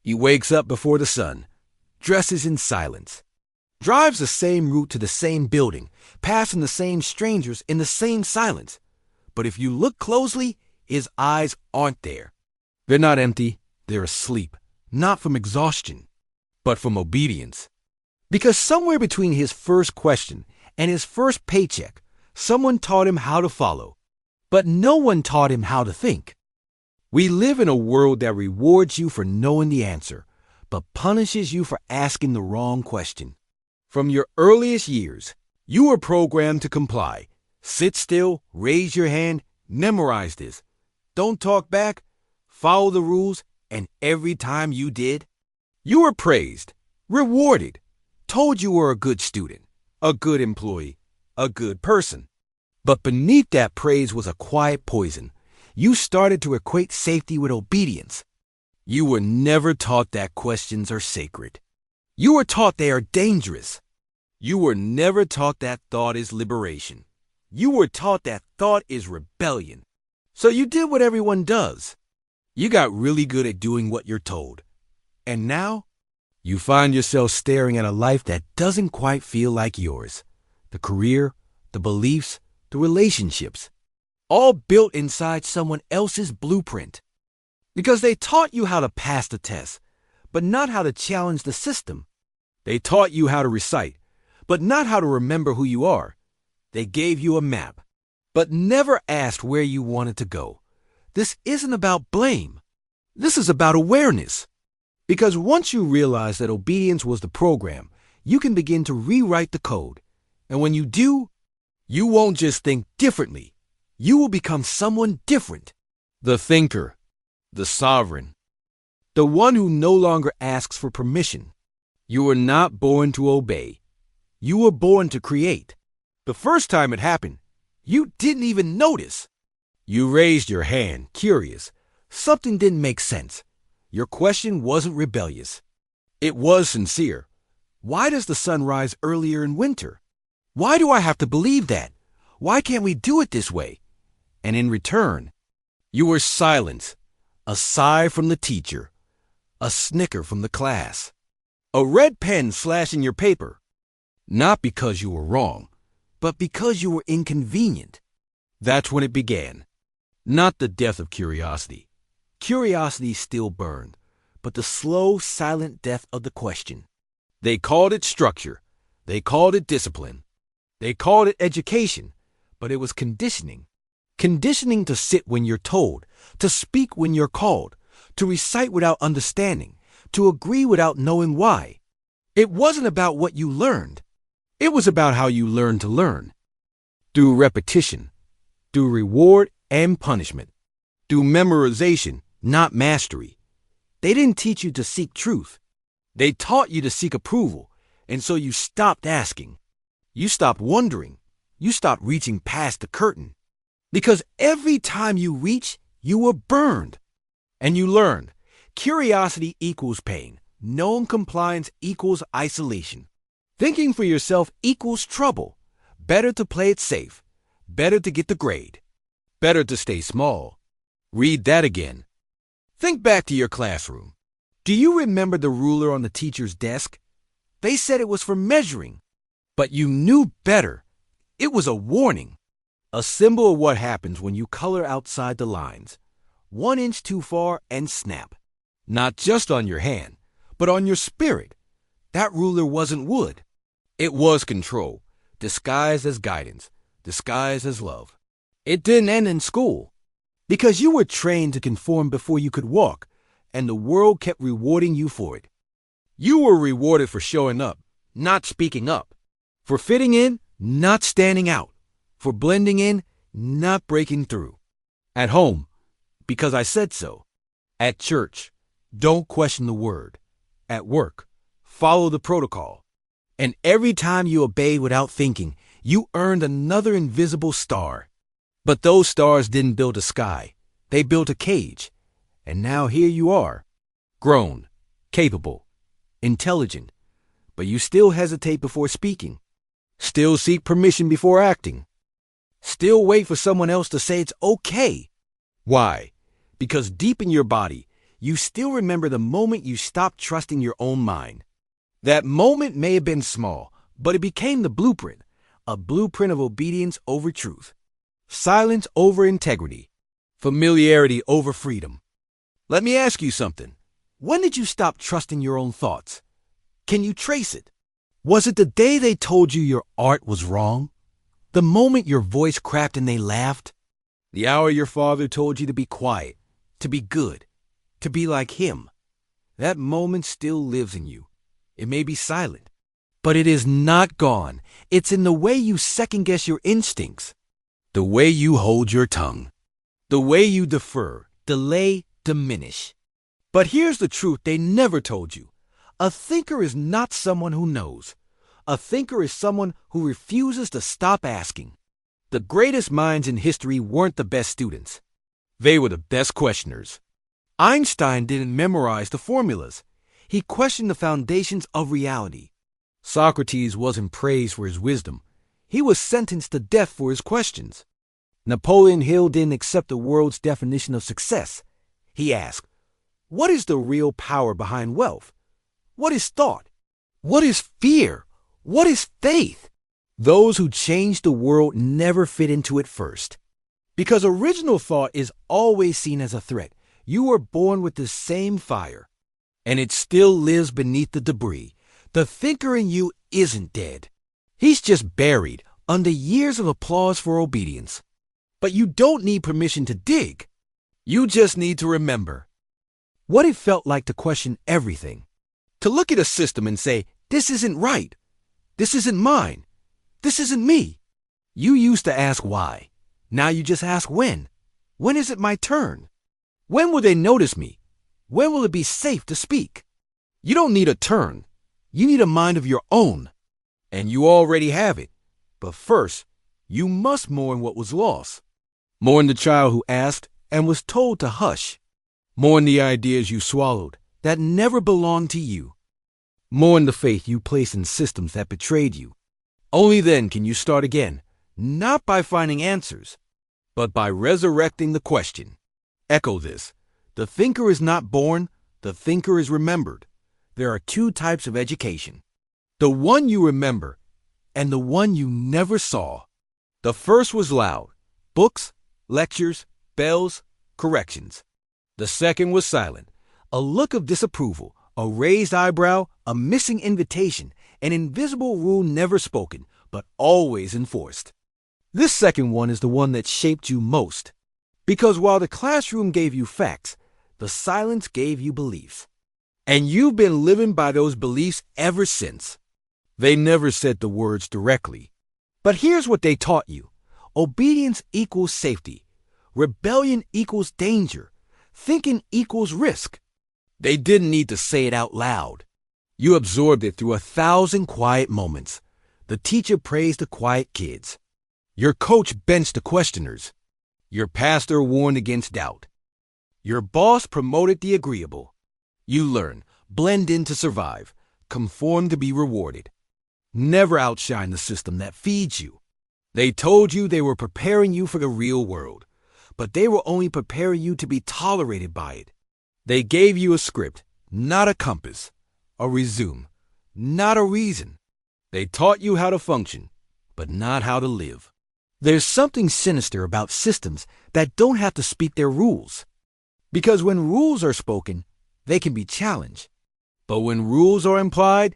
He wakes up before the sun, dresses in silence, drives the same route to the same building, passing the same strangers in the same silence. But if you look closely, his eyes aren't there. They're not empty, they're asleep, not from exhaustion, but from obedience. Because somewhere between his first question and his first paycheck, someone taught him how to follow, but no one taught him how to think. We live in a world that rewards you for knowing the answer, but punishes you for asking the wrong question. From your earliest years, you were programmed to comply. Sit still, raise your hand, memorize this. Don't talk back, follow the rules, and every time you did, you were praised, rewarded, told you were a good student, a good employee, a good person. But beneath that praise was a quiet poison. You started to equate safety with obedience. You were never taught that questions are sacred. You were taught they are dangerous. You were never taught that thought is liberation. You were taught that thought is rebellion. So you did what everyone does. You got really good at doing what you're told. And now, you find yourself staring at a life that doesn't quite feel like yours. The career, the beliefs, the relationships, all built inside someone else's blueprint. Because they taught you how to pass the test, but not how to challenge the system. They taught you how to recite, but not how to remember who you are. They gave you a map, but never asked where you wanted to go. This isn't about blame. This is about awareness. Because once you realize that obedience was the program, you can begin to rewrite the code. And when you do, you won't just think differently. You will become someone different. The thinker, the sovereign, the one who no longer asks for permission. You were not born to obey. You were born to create. The first time it happened, you didn't even notice. You raised your hand, curious. Something didn't make sense. Your question wasn't rebellious. It was sincere. Why does the sun rise earlier in winter? Why do I have to believe that? Why can't we do it this way? And in return, you were silence, a sigh from the teacher, a snicker from the class, a red pen slashing your paper. Not because you were wrong, but because you were inconvenient. That's when it began. Not the death of curiosity. Curiosity still burned, but the slow, silent death of the question. They called it structure. They called it discipline. They called it education, but it was conditioning. Conditioning to sit when you're told, to speak when you're called, to recite without understanding, to agree without knowing why. It wasn't about what you learned. It was about how you learned to learn. Through repetition, through reward and punishment, through memorization, not mastery. They didn't teach you to seek truth. They taught you to seek approval, and so you stopped asking. You stopped wondering. You stopped reaching past the curtain. Because every time you reach, you were burned. And you learned, curiosity equals pain. Non-compliance equals isolation. Thinking for yourself equals trouble. Better to play it safe. Better to get the grade. Better to stay small. Read that again. Think back to your classroom. Do you remember the ruler on the teacher's desk? They said it was for measuring. But you knew better. It was a warning. A symbol of what happens when you color outside the lines. 1 inch too far and snap. Not just on your hand, but on your spirit. That ruler wasn't wood. It was control, disguised as guidance, disguised as love. It didn't end in school. Because you were trained to conform before you could walk, and the world kept rewarding you for it. You were rewarded for showing up, not speaking up. For fitting in, not standing out. For blending in, not breaking through. At home, because I said so. At church, don't question the word. At work, follow the protocol. And every time you obeyed without thinking, you earned another invisible star. But those stars didn't build a sky. They built a cage. And now here you are. Grown, capable, intelligent. But you still hesitate before speaking. Still seek permission before acting. Still wait for someone else to say it's okay. Why? Because deep in your body, you still remember the moment you stopped trusting your own mind. That moment may have been small, but it became the blueprint, a blueprint of obedience over truth, silence over integrity, familiarity over freedom. Let me ask you something. When did you stop trusting your own thoughts? Can you trace it? Was it the day they told you your art was wrong? The moment your voice cracked and they laughed? The hour your father told you to be quiet, to be good, to be like him? That moment still lives in you. It may be silent, but it is not gone. It's in the way you second-guess your instincts, the way you hold your tongue, the way you defer, delay, diminish. But here's the truth they never told you. A thinker is not someone who knows. A thinker is someone who refuses to stop asking. The greatest minds in history weren't the best students. They were the best questioners. Einstein didn't memorize the formulas. He questioned the foundations of reality. Socrates wasn't praised for his wisdom. He was sentenced to death for his questions. Napoleon Hill didn't accept the world's definition of success. He asked, what is the real power behind wealth? What is thought? What is fear? What is faith? Those who change the world never fit into it first. Because original thought is always seen as a threat. You were born with the same fire, and it still lives beneath the debris. The thinker in you isn't dead. He's just buried under years of applause for obedience. But you don't need permission to dig. You just need to remember what it felt like to question everything. To look at a system and say, this isn't right. This isn't mine. This isn't me. You used to ask why. Now you just ask when. When is it my turn? When will they notice me? When will it be safe to speak? You don't need a turn. You need a mind of your own. And you already have it. But first, you must mourn what was lost. Mourn the child who asked and was told to hush. Mourn the ideas you swallowed that never belonged to you. Mourn the faith you placed in systems that betrayed you. Only then can you start again, not by finding answers, but by resurrecting the question. Echo this. The thinker is not born, the thinker is remembered. There are two types of education. The one you remember and the one you never saw. The first was loud. Books, lectures, bells, corrections. The second was silent. A look of disapproval, a raised eyebrow, a missing invitation, an invisible rule never spoken, but always enforced. This second one is the one that shaped you most. Because while the classroom gave you facts, the silence gave you beliefs. And you've been living by those beliefs ever since. They never said the words directly. But here's what they taught you. Obedience equals safety. Rebellion equals danger. Thinking equals risk. They didn't need to say it out loud. You absorbed it through 1,000 quiet moments. The teacher praised the quiet kids. Your coach benched the questioners. Your pastor warned against doubt. Your boss promoted the agreeable. You learn, blend in to survive, conform to be rewarded. Never outshine the system that feeds you. They told you they were preparing you for the real world, but they were only preparing you to be tolerated by it. They gave you a script, not a compass, a resume, not a reason. They taught you how to function, but not how to live. There's something sinister about systems that don't have to speak their rules. Because when rules are spoken, they can be challenged. But when rules are implied,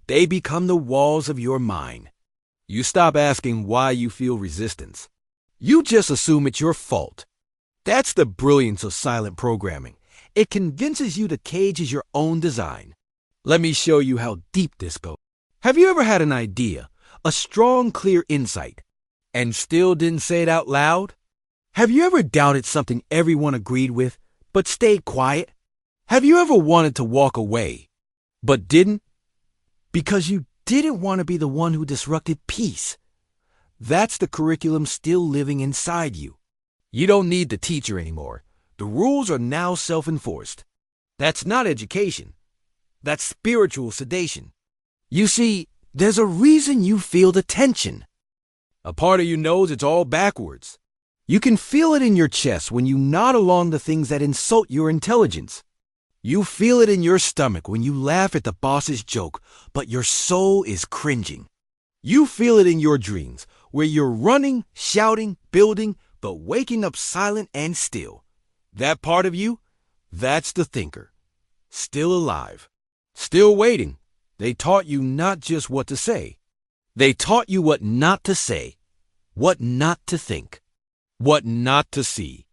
they become the walls of your mind. You stop asking why you feel resistance. You just assume it's your fault. That's the brilliance of silent programming. It convinces you the cage is your own design. Let me show you how deep this goes. Have you ever had an idea, a strong, clear insight, and still didn't say it out loud? Have you ever doubted something everyone agreed with, but stayed quiet? Have you ever wanted to walk away, but didn't? Because you didn't want to be the one who disrupted peace. That's the curriculum still living inside you. You don't need the teacher anymore. The rules are now self-enforced. That's not education. That's spiritual sedation. You see, there's a reason you feel the tension. A part of you knows it's all backwards. You can feel it in your chest when you nod along the things that insult your intelligence. You feel it in your stomach when you laugh at the boss's joke, but your soul is cringing. You feel it in your dreams, where you're running, shouting, building, but waking up silent and still. That part of you, that's the thinker. Still alive. Still waiting. They taught you not just what to say. They taught you what not to say, what not to think, what not to see.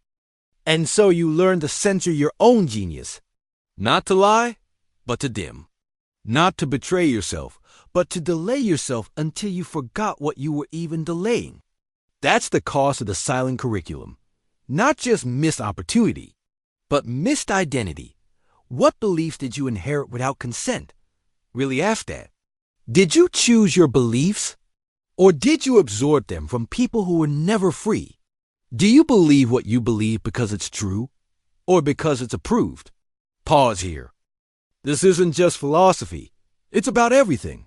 And so you learn to censor your own genius. Not to lie, but to dim. Not to betray yourself, but to delay yourself until you forgot what you were even delaying. That's the cost of the silent curriculum. Not just missed opportunity, but missed identity. What beliefs did you inherit without consent? Really ask that. Did you choose your beliefs? Or did you absorb them from people who were never free? Do you believe what you believe because it's true, or because it's approved? Pause here. This isn't just philosophy. It's about everything.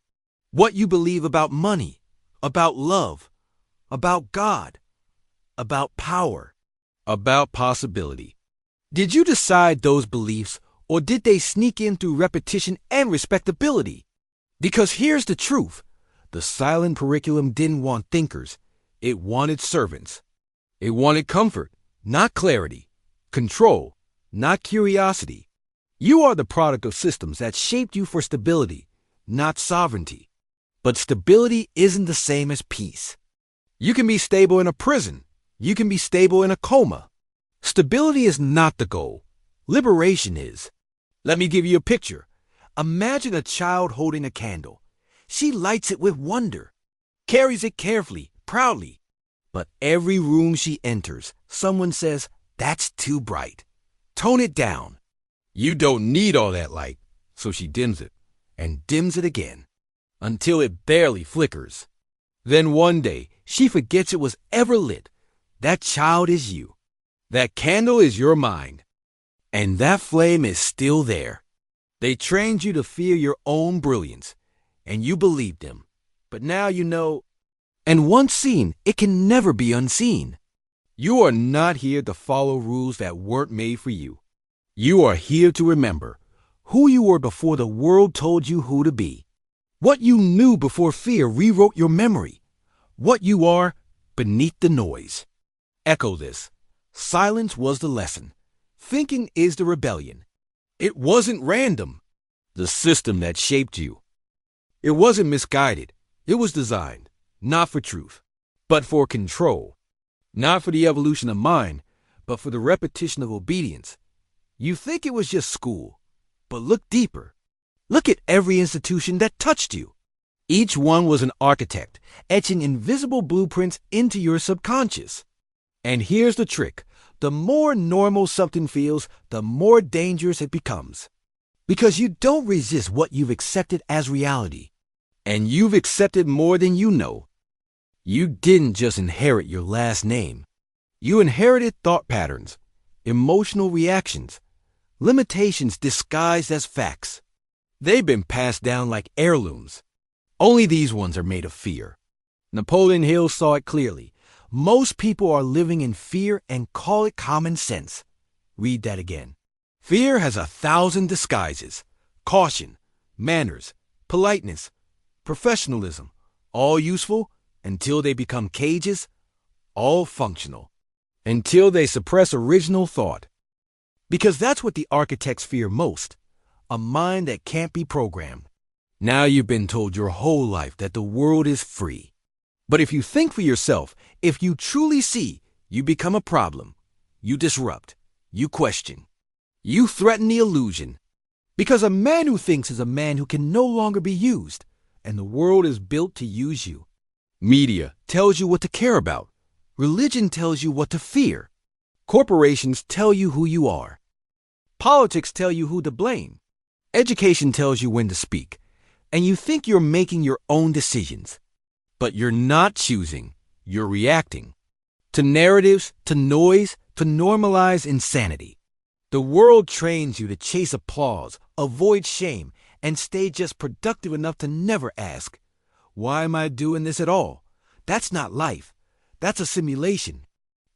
What you believe about money, about love, about God, about power, about possibility. Did you decide those beliefs, or did they sneak in through repetition and respectability? Because here's the truth. The silent curriculum didn't want thinkers. It wanted servants. It wanted comfort, not clarity. Control, not curiosity. You are the product of systems that shaped you for stability, not sovereignty. But stability isn't the same as peace. You can be stable in a prison. You can be stable in a coma. Stability is not the goal. Liberation is. Let me give you a picture. Imagine a child holding a candle. She lights it with wonder, carries it carefully, proudly. But every room she enters, someone says, "That's too bright. Tone it down." You don't need all that light, so she dims it and dims it again until it barely flickers. Then one day, she forgets it was ever lit. That child is you. That candle is your mind. And that flame is still there. They trained you to fear your own brilliance, and you believed them. But now you know, and once seen, it can never be unseen. You are not here to follow rules that weren't made for you. You are here to remember who you were before the world told you who to be. What you knew before fear rewrote your memory. What you are beneath the noise. Echo this. Silence was the lesson. Thinking is the rebellion. It wasn't random. The system that shaped you. It wasn't misguided. It was designed, not for truth, but for control. Not for the evolution of mind, but for the repetition of obedience. You think it was just school, but look deeper. Look at every institution that touched you. Each one was an architect, etching invisible blueprints into your subconscious. And here's the trick. The more normal something feels, the more dangerous it becomes. Because you don't resist what you've accepted as reality. And you've accepted more than you know. You didn't just inherit your last name. You inherited thought patterns, emotional reactions, limitations disguised as facts. They've been passed down like heirlooms. Only these ones are made of fear. Napoleon Hill saw it clearly. Most people are living in fear and call it common sense. Read that again. Fear has 1,000 disguises. Caution, manners, politeness, professionalism, all useful until they become cages, all functional, until they suppress original thought. Because that's what the architects fear most, a mind that can't be programmed. Now you've been told your whole life that the world is free. But if you think for yourself, if you truly see, you become a problem. You disrupt. You question. You threaten the illusion. Because a man who thinks is a man who can no longer be used, and the world is built to use you. Media tells you what to care about. Religion tells you what to fear. Corporations tell you who you are. Politics tell you who to blame. Education tells you when to speak. And you think you're making your own decisions. But you're not choosing. You're reacting. To narratives, to noise, to normalize insanity. The world trains you to chase applause, avoid shame, and stay just productive enough to never ask, "Why am I doing this at all?" That's not life. That's a simulation.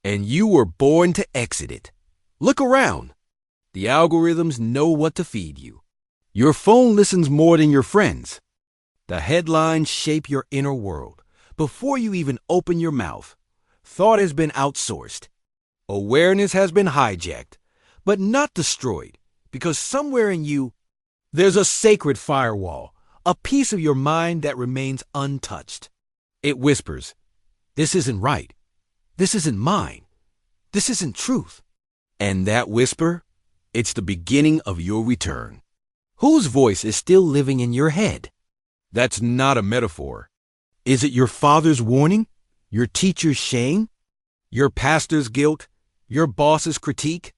And you were born to exit it. Look around. The algorithms know what to feed you. Your phone listens more than your friends. The headlines shape your inner world. Before you even open your mouth, thought has been outsourced. Awareness has been hijacked, but not destroyed, because somewhere in you, there's a sacred firewall, a piece of your mind that remains untouched. It whispers, "This isn't right. This isn't mine. This isn't truth." And that whisper, it's the beginning of your return. Whose voice is still living in your head? That's not a metaphor. Is it your father's warning? Your teacher's shame? Your pastor's guilt? Your boss's critique?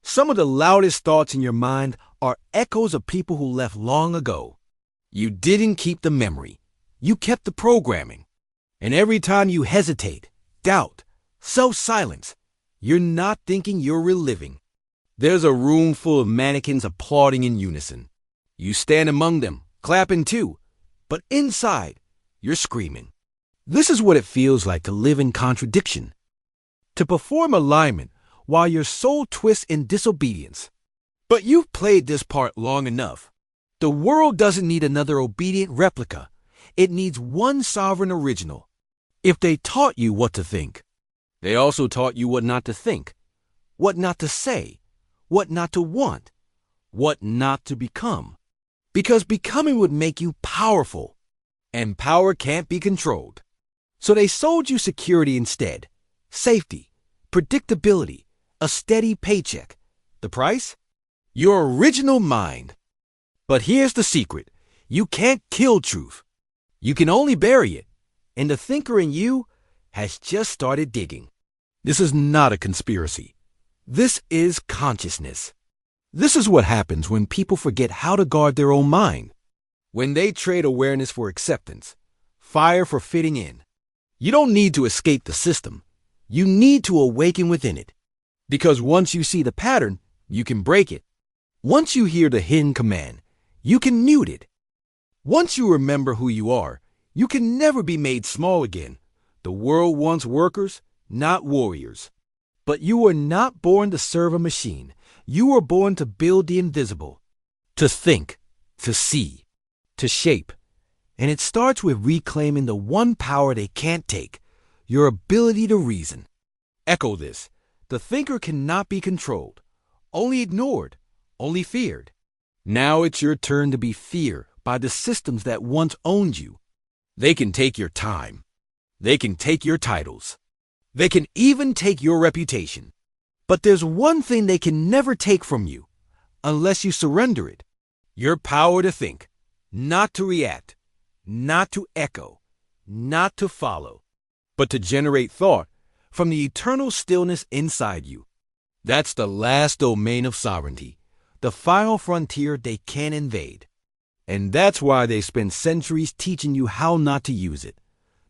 Some of the loudest thoughts in your mind are echoes of people who left long ago. You didn't keep the memory. You kept the programming. And every time you hesitate, doubt, self-silence, you're not thinking, you're reliving. There's a room full of mannequins applauding in unison. You stand among them, clapping too, but inside, you're screaming. This is what it feels like to live in contradiction. To perform alignment while your soul twists in disobedience. But you've played this part long enough. The world doesn't need another obedient replica. It needs one sovereign original. If they taught you what to think, they also taught you what not to think, what not to say, what not to want, what not to become. Because becoming would make you powerful, and power can't be controlled. So they sold you security instead, safety, predictability, a steady paycheck. The price? Your original mind. But here's the secret. You can't kill truth. You can only bury it. And the thinker in you has just started digging. This is not a conspiracy. This is consciousness. This is what happens when people forget how to guard their own mind. When they trade awareness for acceptance, fire for fitting in. You don't need to escape the system. You need to awaken within it. Because once you see the pattern, you can break it. Once you hear the hidden command, you can mute it. Once you remember who you are, you can never be made small again. The world wants workers, not warriors. But you were not born to serve a machine. You were born to build the invisible, to think, to see, to shape. And it starts with reclaiming the one power they can't take, your ability to reason. Echo this. The thinker cannot be controlled, only ignored, only feared. Now it's your turn to be feared by the systems that once owned you. They can take your time. They can take your titles. They can even take your reputation. But there's one thing they can never take from you, unless you surrender it. Your power to think, not to react, not to echo, not to follow, but to generate thought from the eternal stillness inside you. That's the last domain of sovereignty, the final frontier they can't invade. And that's why they spend centuries teaching you how not to use it.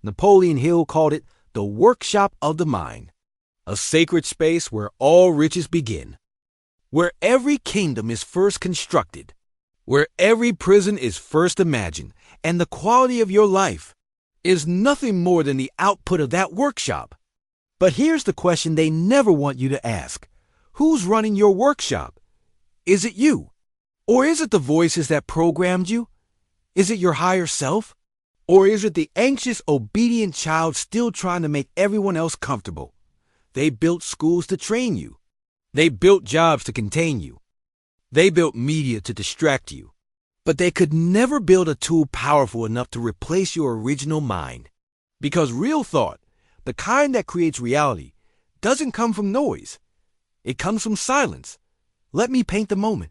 Napoleon Hill called it the workshop of the mind, a sacred space where all riches begin, where every kingdom is first constructed, where every prison is first imagined, and the quality of your life is nothing more than the output of that workshop. But here's the question they never want you to ask. Who's running your workshop? Is it you? Or is it the voices that programmed you? Is it your higher self? Or is it the anxious, obedient child still trying to make everyone else comfortable? They built schools to train you. They built jobs to contain you. They built media to distract you. But they could never build a tool powerful enough to replace your original mind. Because real thought, the kind that creates reality, doesn't come from noise. It comes from silence. Let me paint the moment.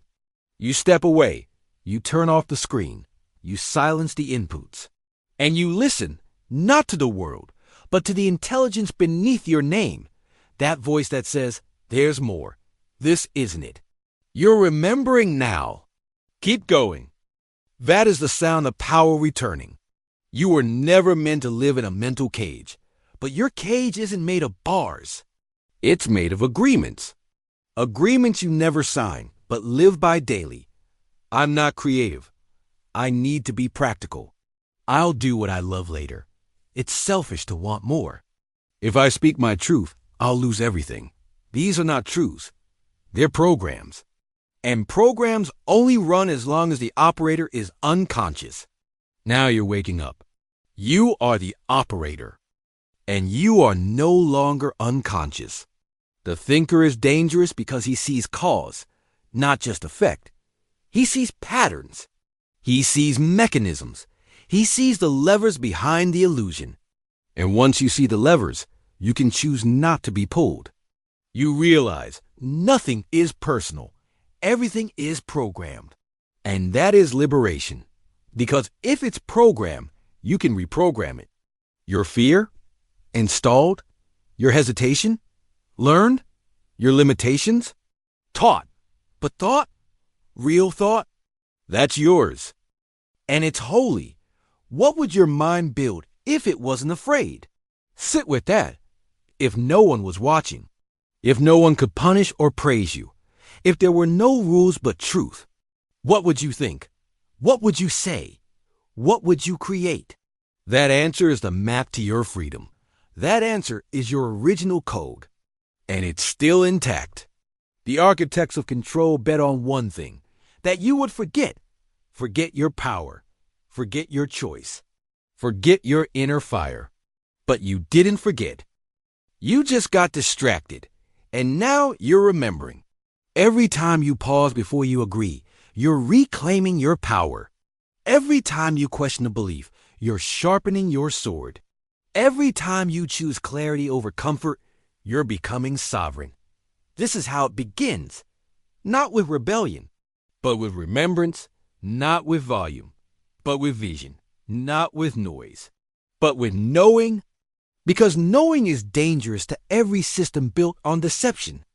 You step away. You turn off the screen. You silence the inputs. And you listen, not to the world, but to the intelligence beneath your name. That voice that says, there's more. This isn't it. You're remembering now. Keep going. That is the sound of power returning. You were never meant to live in a mental cage. But your cage isn't made of bars. It's made of agreements. Agreements you never sign, but live by daily. I'm not creative. I need to be practical. I'll do what I love later. It's selfish to want more. If I speak my truth, I'll lose everything. These are not truths. They're programs. And programs only run as long as the operator is unconscious. Now you're waking up. You are the operator. And you are no longer unconscious. The thinker is dangerous because he sees cause, not just effect. He sees patterns. He sees mechanisms. He sees the levers behind the illusion. And once you see the levers, you can choose not to be pulled. You realize nothing is personal. Everything is programmed. And that is liberation. Because if it's programmed, you can reprogram it. Your fear? Installed? Your hesitation? Learned? Your limitations? Taught. But thought? Real thought? That's yours. And it's holy. What would your mind build if it wasn't afraid? Sit with that. If no one was watching. If no one could punish or praise you. If there were no rules but truth. What would you think? What would you say? What would you create? That answer is the map to your freedom. That answer is your original code. And it's still intact. The architects of control bet on one thing. That you would forget. Forget your power. Forget your choice. Forget your inner fire. But you didn't forget. You just got distracted. And now you're remembering. Every time you pause before you agree, you're reclaiming your power. Every time you question a belief, you're sharpening your sword. Every time you choose clarity over comfort, you're becoming sovereign. This is how it begins. Not with rebellion, but with remembrance, not with volume, but with vision, not with noise, but with knowing, because knowing is dangerous to every system built on deception.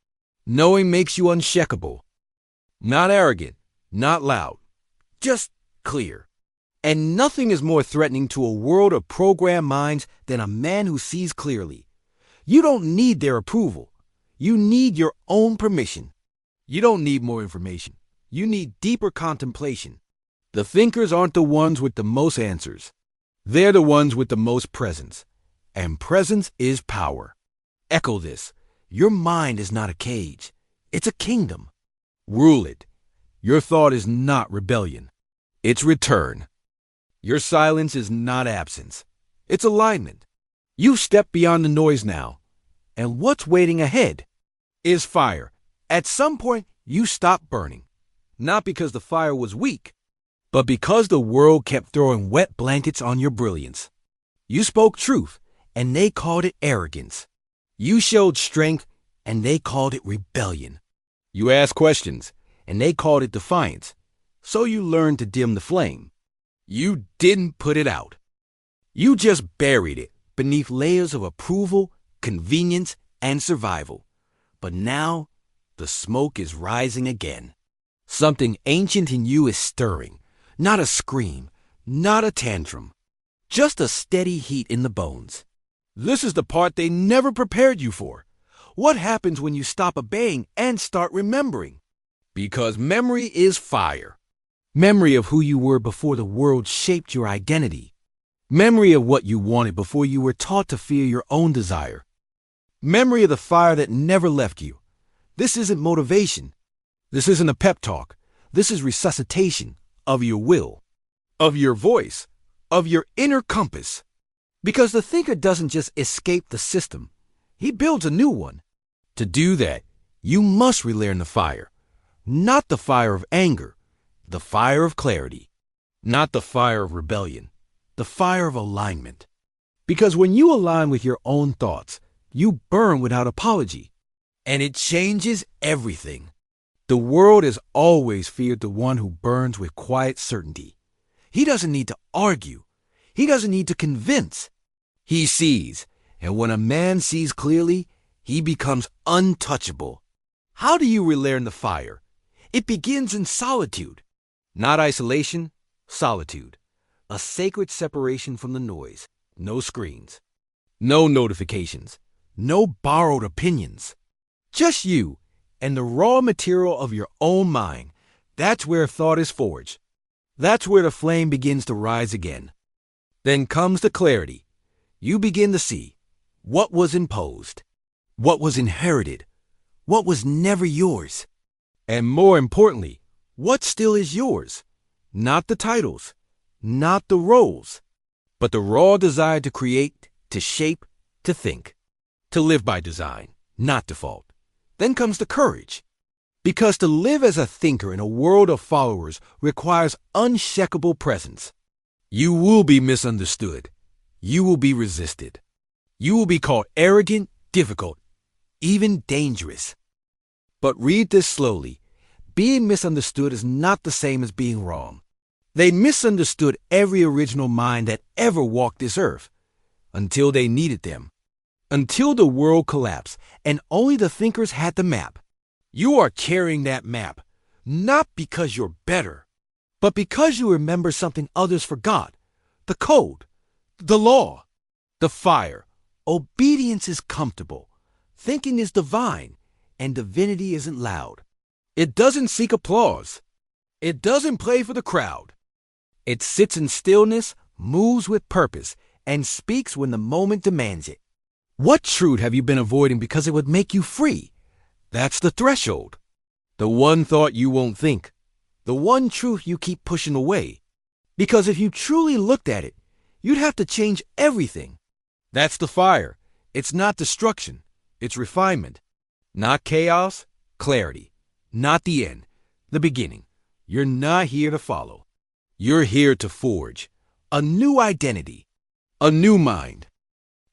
Knowing makes you unshakable. Not arrogant, not loud, just clear. And nothing is more threatening to a world of programmed minds than a man who sees clearly. You don't need their approval. You need your own permission. You don't need more information. You need deeper contemplation. The thinkers aren't the ones with the most answers. They're the ones with the most presence. And presence is power. Echo this. Your mind is not a cage. It's a kingdom. Rule it. Your thought is not rebellion. It's return. Your silence is not absence. It's alignment. You step beyond the noise now. And what's waiting ahead is fire. At some point, you stop burning. Not because the fire was weak, but because the world kept throwing wet blankets on your brilliance. You spoke truth, and they called it arrogance. You showed strength, and they called it rebellion. You asked questions, and they called it defiance. So you learned to dim the flame. You didn't put it out. You just buried it beneath layers of approval, convenience, and survival. But now, the smoke is rising again. Something ancient in you is stirring. Not a scream, not a tantrum. Just a steady heat in the bones. This is the part they never prepared you for. What happens when you stop obeying and start remembering? Because memory is fire. Memory of who you were before the world shaped your identity. Memory of what you wanted before you were taught to fear your own desire. Memory of the fire that never left you. This isn't motivation. This isn't a pep talk. This is resuscitation of your will, of your voice, of your inner compass. Because the thinker doesn't just escape the system. He builds a new one. To do that, you must relearn the fire. Not the fire of anger, the fire of clarity. Not the fire of rebellion, the fire of alignment. Because when you align with your own thoughts, you burn without apology. And it changes everything. The world has always feared the one who burns with quiet certainty. He doesn't need to argue. He doesn't need to convince. He sees, and when a man sees clearly, he becomes untouchable. How do you relearn the fire? It begins in solitude. Not isolation, solitude. A sacred separation from the noise. No screens. No notifications. No borrowed opinions. Just you and the raw material of your own mind. That's where thought is forged. That's where the flame begins to rise again. Then comes the clarity. You begin to see what was imposed, what was inherited, what was never yours. And more importantly, what still is yours? Not the titles, not the roles, but the raw desire to create, to shape, to think, to live by design, not default. Then comes the courage. Because to live as a thinker in a world of followers requires unshakable presence. You will be misunderstood. You will be resisted. You will be called arrogant, difficult, even dangerous. But read this slowly. Being misunderstood is not the same as being wrong. They misunderstood every original mind that ever walked this earth until they needed them. Until the world collapsed and only the thinkers had the map. You are carrying that map, not because you're better, but because you remember something others forgot. The code, the law, the fire. Obedience is comfortable. Thinking is divine, and divinity isn't loud. It doesn't seek applause. It doesn't play for the crowd. It sits in stillness, moves with purpose, and speaks when the moment demands it. What truth have you been avoiding because it would make you free? That's the threshold. The one thought you won't think. The one truth you keep pushing away. Because if you truly looked at it, you'd have to change everything. That's the fire. It's not destruction. It's refinement. Not chaos, clarity. Not the end, the beginning. You're not here to follow. You're here to forge a new identity, a new mind,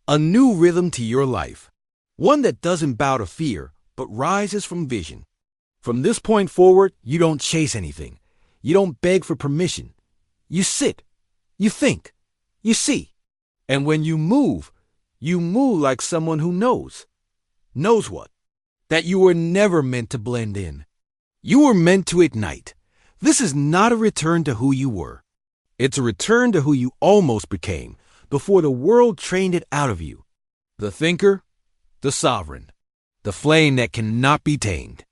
a new rhythm to your life. One that doesn't bow to fear, but rises from vision. From this point forward, you don't chase anything. You don't beg for permission. You sit, you think, you see. And when you move like someone who knows. Knows what? That you were never meant to blend in. You were meant to ignite. This is not a return to who you were. It's a return to who you almost became before the world trained it out of you. The thinker, the sovereign, the flame that cannot be tamed.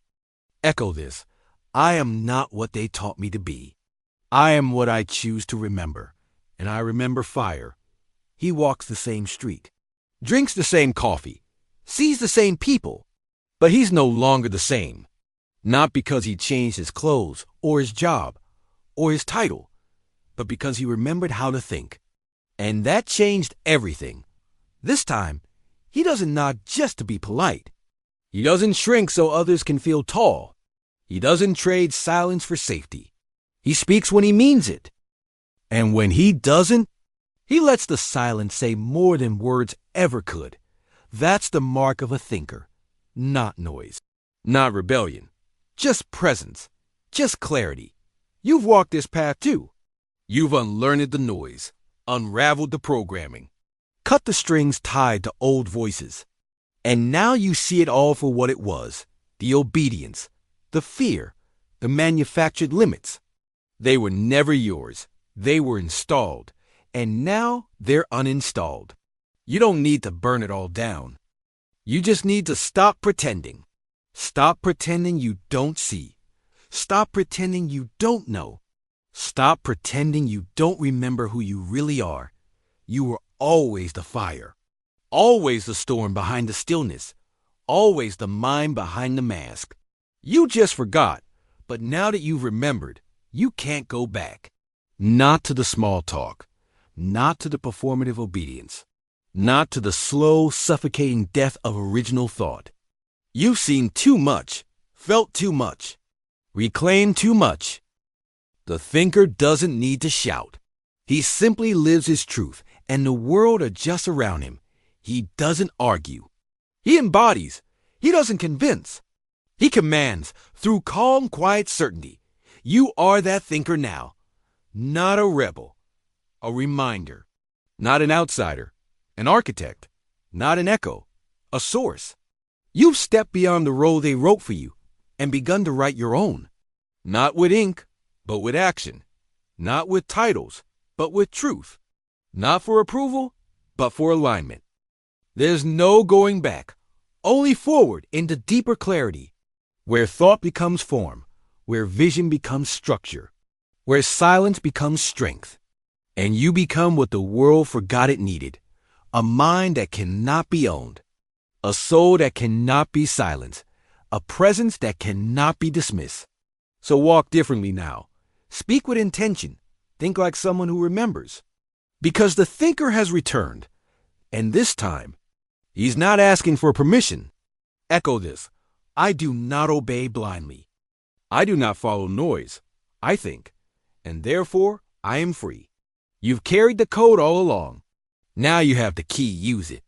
Echo this. I am not what they taught me to be. I am what I choose to remember. And I remember fire. He walks the same street, drinks the same coffee, sees the same people, but he's no longer the same. Not because he changed his clothes or his job or his title, but because he remembered how to think. And that changed everything. This time, he doesn't nod just to be polite. He doesn't shrink so others can feel tall. He doesn't trade silence for safety. He speaks when he means it. And when he doesn't, he lets the silence say more than words ever could. That's the mark of a thinker. Not noise. Not rebellion. Just presence. Just clarity. You've walked this path too. You've unlearned the noise. Unraveled the programming. Cut the strings tied to old voices. And now you see it all for what it was. The obedience. The fear. The manufactured limits. They were never yours. They were installed. And now they're uninstalled. You don't need to burn it all down. You just need to stop pretending. Stop pretending you don't see. Stop pretending you don't know. Stop pretending you don't remember who you really are. You were always the fire. Always the storm behind the stillness. Always the mind behind the mask. You just forgot, but now that you've remembered, you can't go back. Not to the small talk. Not to the performative obedience. Not to the slow, suffocating death of original thought. You've seen too much, felt too much, reclaimed too much. The thinker doesn't need to shout. He simply lives his truth, and the world adjusts around him. He doesn't argue. He embodies. He doesn't convince. He commands through calm, quiet certainty. You are that thinker now. Not a rebel. A reminder. Not an outsider. An architect. Not an echo. A source. You've stepped beyond the role they wrote for you and begun to write your own. Not with ink, but with action. Not with titles, but with truth. Not for approval, but for alignment. There's no going back, only forward into deeper clarity, where thought becomes form, where vision becomes structure, where silence becomes strength, and you become what the world forgot it needed, a mind that cannot be owned, a soul that cannot be silenced, a presence that cannot be dismissed. So walk differently now. Speak with intention. Think like someone who remembers. Because the thinker has returned, and this time, he's not asking for permission. Echo this. I do not obey blindly. I do not follow noise. I think, and therefore I am free. You've carried the code all along. Now you have the key, use it.